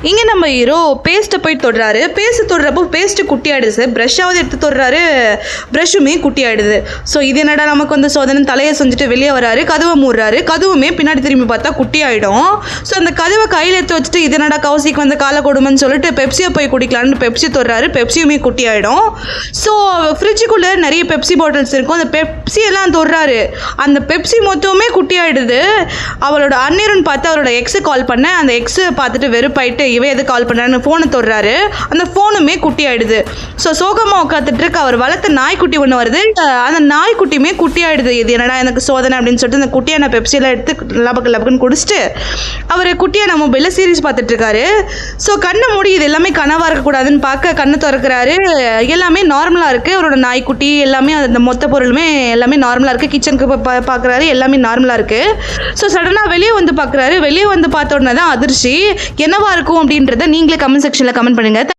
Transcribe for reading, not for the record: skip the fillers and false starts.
இங்கே நம்ம ஹீரோ பேஸ்ட்டை போய் தொடுறாரு. பேஸ்ட் தொடுறப்போ பேஸ்ட்டு குட்டி ஆகிடுது. ப்ரஷ்ஷாவது எடுத்து தொடுறாரு, ப்ரஷ்ஷுமே குட்டி ஆகிடுது. ஸோ இது என்னடா நமக்கு வந்து சோதனை தலையை செஞ்சுட்டு வெளியே வராரு. கதவை மூடுறாரு. கதவுமே பின்னாடி திரும்பி பார்த்தா குட்டி ஆகிடும். ஸோ அந்த கதவை கையில் எடுத்து வச்சுட்டு இது என்னடா கௌசிக்கு வந்து காலை கொடுமைன்னு சொல்லிட்டு பெப்சியை போய் குடிக்கலான்னு பெப்சி தொடுறாரு. பெப்சியுமே குட்டி ஆகிடும். ஸோ ஃப்ரிட்ஜுக்குள்ளே நிறைய பெப்சி பாட்டில்ஸ் இருக்கும். அந்த பெப்சியெல்லாம் தொடுறாரு. அந்த பெப்சி மொத்தமே குட்டி ஆகிடுது. அவளோட அந்நீருன்னு பார்த்து அவரோட எக்ஸு கால் பண்ண. அந்த எக்ஸை பார்த்துட்டு வெறுப்பாயிட்டு இவன் எது கால் பண்ணான்னு ஃபோனை தொடுறாரு. அந்த ஃபோனுமே குட்டி ஆகிடுது. ஸோ சோகமாக உட்காந்துட்டு இருக்க அவர் வளர்த்த நாய்க்குட்டி ஒன்று வருது. அந்த நாய்க்குட்டியுமே குட்டி ஆகிடுது. இது என்னடா எனக்கு சோதனை அப்படின்னு சொல்லிட்டு அந்த குட்டியான பெப்சியெல்லாம் எடுத்து லபக்குன்னு குடிச்சிட்டு அவர் குட்டியான மொபைலில் சீரிஸ் பார்த்துட்டு இருக்காரு. ஸோ கண்ணை மூடி இது எல்லாமே கனவாக இருக்கக்கூடாதுன்னு பார்க்க கண்ணை திறக்கிறாரு. எல்லாமே நார்மலாக இருக்குது. அவரோட நாய்க்குட்டி எல்லாமே அந்த மொத்த பொருளுமே எல்லாமே நார்மலாக இருக்குது. கிச்சனுக்கு பார்க்குறாரு. எல்லாமே நார்மலாக இருக்குது. ஸோ சடனாக வெளியே வந்து பார்க்குறாரு. வெளியே வந்து பார்த்த உடனே தான் அதிர்ச்சி. என்னவா இருக்கும் அப்படின்றத நீங்களே கமெண்ட் செக்ஷனில் கமெண்ட் பண்ணுங்கள்.